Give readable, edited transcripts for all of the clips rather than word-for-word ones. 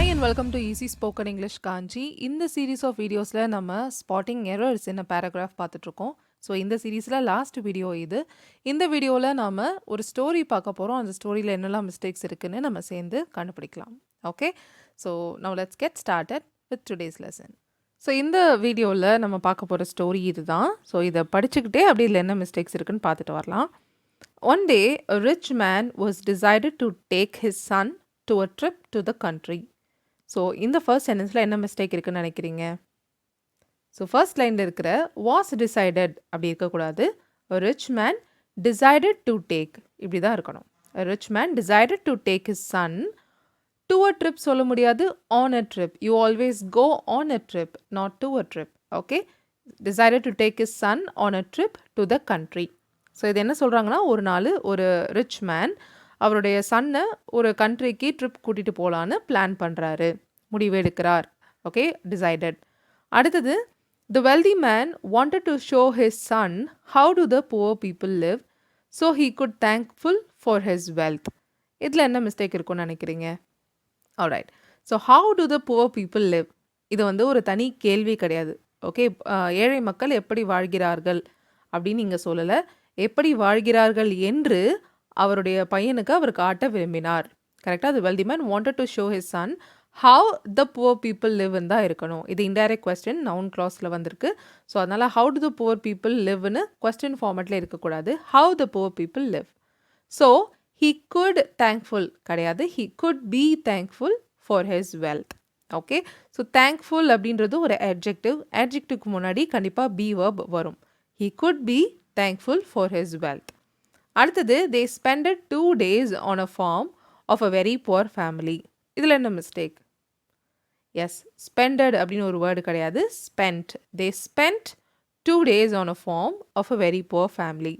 Hi and welcome to Easy Spoken English Kanchi. இந்த series of வீடியோஸில் நம்ம spotting errors என்ன பேராகிராஃப் பார்த்துட்ருக்கோம். ஸோ இந்த சீரீஸில் லாஸ்ட் வீடியோ இது. இந்த வீடியோவில் நாம் ஒரு ஸ்டோரி பார்க்க போகிறோம். அந்த ஸ்டோரியில் என்னெல்லாம் மிஸ்டேக்ஸ் இருக்குன்னு நம்ம சேர்ந்து கண்டுபிடிக்கலாம். Okay, so now let's get started with today's lesson. So இந்த வீடியோவில் நம்ம பார்க்க போகிற ஸ்டோரி இது தான். ஸோ இதை படிச்சுக்கிட்டே அப்படி இதில் என்ன மிஸ்டேக்ஸ் இருக்குன்னு பார்த்துட்டு வரலாம். One day, a rich man was decided to take his son to a trip to the country. So இந்த ஃபர்ஸ்ட் சென்டென்ஸில் என்ன மிஸ்டேக் இருக்குன்னு நினைக்கிறீங்க? ஸோ ஃபர்ஸ்ட் லைனில் இருக்கிற வாஸ் டிசைடட் அப்படி இருக்கக்கூடாது. a rich man decided to take இப்படி தான் இருக்கணும். a rich man decided to take his son to a trip சொல்ல முடியாது, on a trip. You always go on a trip, not to a trip. Okay? Decided to take his son on a trip to the country. So இது என்ன சொல்கிறாங்கன்னா, ஒரு நாள் ஒரு rich man அவருடைய சன்னை ஒரு கண்ட்ரிக்கு ட்ரிப் கூட்டிகிட்டு போகலான்னு பிளான் பண்ணுறாரு, முடிவு எடுக்கிறார். Okay, decided. அடுத்தது, the wealthy man wanted to show his son how to the poor people live so he could thankful for his wealth. இதில் என்ன மிஸ்டேக் இருக்குன்னு நினைக்கிறீங்க? Alright. So how to the poor people live இது வந்து ஒரு தனி கேள்வி கிடையாது. ஓகே, ஏழை மக்கள் எப்படி வாழ்கிறார்கள் அப்படின்னு நீங்கள் சொல்லலை. எப்படி வாழ்கிறார்கள் என்று அவருடைய பையனுக்கு அவர் காட்ட விரும்பினார். கரெக்டாக? அது wealthy man wanted to show his son how the poor people லிவ்னு தான் இருக்கணும். இது இன்டைரக்ட் கொஸ்டின் நவுன் கிளாஸில் வந்திருக்கு. ஸோ அதனால் how to the poor people லிவ்னு கொஸ்டின் ஃபார்மேட்டில் இருக்கக்கூடாது. How the poor people live. So he could thankful கிடையாது, he could be thankful for his wealth. Okay, so thankful அப்படின்றது ஒரு adjective. adjectiveக்கு முன்னாடி கண்டிப்பாக பி verb வரும். He could be thankful for his wealth. அடுத்தது, they spent 2 days on a farm of a very poor family. இதில் என்ன mistake? S, spended அப்படின்னு ஒரு வேர்டு கிடையாது, spent. they spent 2 days on a farm of a very poor family.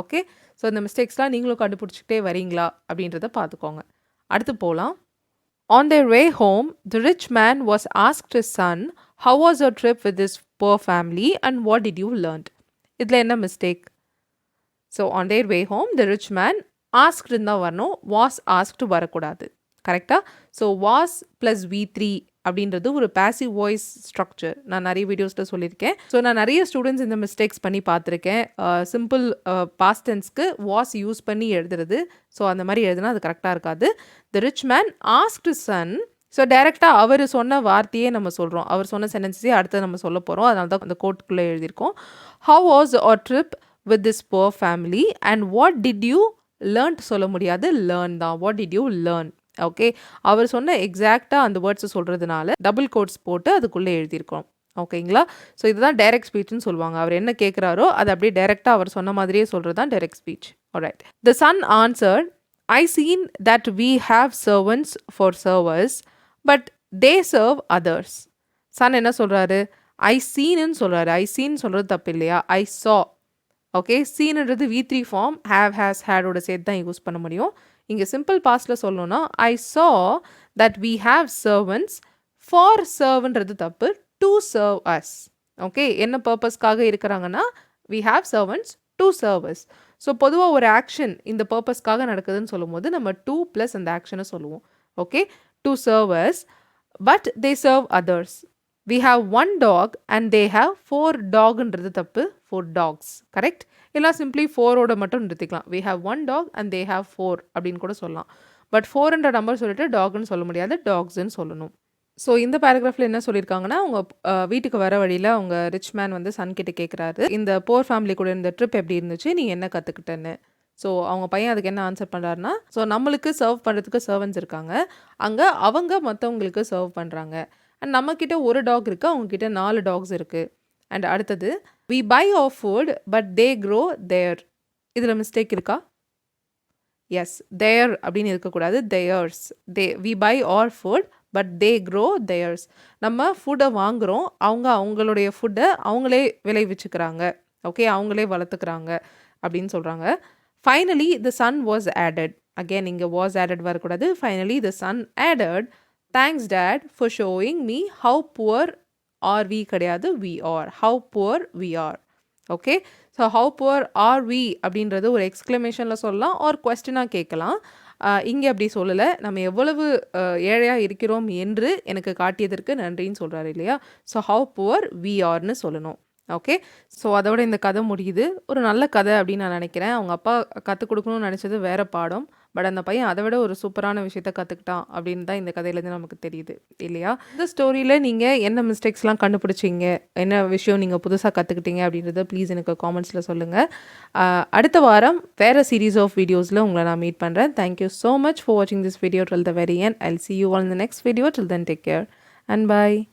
Okay, so இந்த மிஸ்டேக்ஸ்லாம் நீங்களும் கண்டுபிடிச்சிக்கிட்டே வரீங்களா அப்படின்றத பார்த்துக்கோங்க. அடுத்து போகலாம். On their way home, the rich man was asked his son, how was your trip with this poor family and what did you learn? இதில் என்ன mistake? So on their way home the rich man asked தான் வரணும், was asked வரக்கூடாது. கரெக்டாக? So was plus V3 அப்படின்றது ஒரு passive voice structure. நான் நிறைய வீடியோஸில் சொல்லியிருக்கேன். ஸோ நான் நிறைய ஸ்டூடெண்ட்ஸ் இந்த மிஸ்டேக்ஸ் பண்ணி பார்த்துருக்கேன். சிம்பிள் பாஸ்ட் டென்ஸ்க்கு வாஸ் யூஸ் பண்ணி எழுதுறது. ஸோ அந்த மாதிரி எழுதுனா அது கரெக்டாக இருக்காது. The rich man asked son. So டைரெக்டாக அவர் சொன்ன வார்த்தையே நம்ம சொல்கிறோம், அவர் சொன்ன சென்டென்ஸே அடுத்து நம்ம சொல்ல போகிறோம். அதனால தான் அந்த கோட்டுக்குள்ளே எழுதியிருக்கோம். How was our trip with this poor family and what did you learn சொல்ல முடியாது, லேர்ன் தான். What did you learn? Okay, அவர் சொன்ன எக்ஸாக்டாக அந்த வேர்ட்ஸை சொல்கிறதுனால டபுள் கோட்ஸ் போட்டு அதுக்குள்ளே எழுதியிருக்கோம். ஓகேங்களா? ஸோ இதுதான் டைரக்ட் ஸ்பீச்னு சொல்லுவாங்க. அவர் என்ன கேட்குறாரோ அதை அப்படியே டைரெக்டாக அவர் சொன்ன மாதிரியே சொல்கிறது தான் direct speech. All right. The son answered, I seen that we have servants for servers, but they serve others. Son என்ன சொல்கிறாரு? ஐ சீன்னு சொல்கிறாரு. ஐ சீன் சொல்கிறது தப்பு இல்லையா? I saw. ஓகே, சீன்ன்றது V3 ஃபார்ம், ஹேவ் ஹேஸ் ஹேடோட சேர்த்து தான் யூஸ் பண்ண முடியும். இங்கே சிம்பிள் பாஸ்டில் சொல்லணும்னா I saw that we have servants for சர்வ்ன்றது தப்பு, டு சர்வ் அஸ். ஓகே, என்ன பர்பஸ்க்காக இருக்கிறாங்கன்னா we have servants to serve us. So பொதுவாக ஒரு ஆக்ஷன் இந்த பர்பஸ்க்காக நடக்குதுன்னு சொல்லும்போது நம்ம டூ ப்ளஸ் அந்த ஆக்ஷனை சொல்லுவோம். Okay, to serve us, but they serve others. We have 1 dog and they have 4 dogன்றது தப்பு, 4 dogs. கரெக்ட்? இல்லை சிம்பிளி 4ஓட மட்டும் நிறுத்திக்கலாம். We have 1 dog and they have 4 அப்படின்னு கூட சொல்லலாம். பட் 4ன்ற நம்பர் சொல்லிட்டு டாக்னு சொல்ல முடியாது, டாக்ஸ்ன்னு சொல்லணும். ஸோ இந்த பேராகிராஃபில் என்ன சொல்லியிருக்காங்கன்னா, அவங்க வீட்டுக்கு வர வழியில் அவங்க ரிச் மேன் வந்து சன் கிட்ட கேட்குறாரு, இந்த போர் ஃபேமிலி கூட இந்த ட்ரிப் எப்படி இருந்துச்சு, நீ என்ன கற்றுக்கிட்டேன்னு. ஸோ அவங்க பையன் அதுக்கு என்ன ஆன்சர் பண்ணுறாருன்னா, ஸோ நம்மளுக்கு சர்வ் பண்ணுறதுக்கு சர்வன்ஸ் இருக்காங்க, அங்கே அவங்க மற்றவங்களுக்கு சர்வ் பண்ணுறாங்க. அண்ட் நம்மக்கிட்ட ஒரு டாக் இருக்குது, அவங்கக்கிட்ட 4 டாக்ஸ் இருக்குது. அண்ட் அடுத்தது, we buy our food but they grow there. இதில் மிஸ்டேக் இருக்கா? எஸ், தேர் அப்படின்னு இருக்கக்கூடாது, theirs. We buy our food but they grow theirs. நம்ம ஃபுட்டை வாங்குகிறோம், அவங்க அவங்களுடைய ஃபுட்டை அவங்களே விளைவிச்சுக்கிறாங்க. ஓகே, அவங்களே வளர்த்துக்கிறாங்க அப்படின்னு சொல்கிறாங்க. Finally the son was added. Again இங்கே வாஸ் ஆடட் வரக்கூடாது. Finally the son added, thanks dad for showing me how poor are we கிடையாது, we are. How poor we are. Okay, so how poor are we அப்படின்றது ஒரு எக்ஸ்க்ளமேஷனில் சொல்லலாம், ஒரு கொஸ்டினாக கேட்கலாம். இங்கே அப்படி சொல்லலை, நம்ம எவ்வளவு ஏழையாக இருக்கிறோம் என்று எனக்கு காட்டியதற்கு நன்றின்னு சொல்கிறாரு இல்லையா. ஸோ ஹவ் புவர் வி ஆர்னு சொல்லணும். ஓகே, ஸோ அதோட இந்த கதை முடியுது. ஒரு நல்ல கதை அப்படின்னு நான் நினைக்கிறேன். அவங்க அப்பா கற்றுக் கொடுக்கணும்னு நினச்சது வேறு பாடம், பட் அந்த பையன் அதை விட ஒரு சூப்பரான விஷயத்த கற்றுக்கிட்டான் அப்படின்னு தான் இந்த கதையிலேருந்து நமக்கு தெரியுது இல்லையா. இந்த ஸ்டோரியில் நீங்கள் என்ன மிஸ்டேக்ஸ்லாம் கண்டுபிடிச்சிங்க, என்ன விஷயம் நீங்கள் புதுசாக கற்றுக்கிட்டீங்க அப்படின்றத ப்ளீஸ் எனக்கு காமெண்ட்ஸில் சொல்லுங்கள். அடுத்த வாரம் வேறு சீரீஸ் ஆஃப் வீடியோஸில் உங்களை நான் மீட் பண்ணுறேன். தேங்க்யூ ஸோ மச் ஃபார் வாட்சிங் this video till the very end. I'll see you all in the next video. Till then, take care and bye.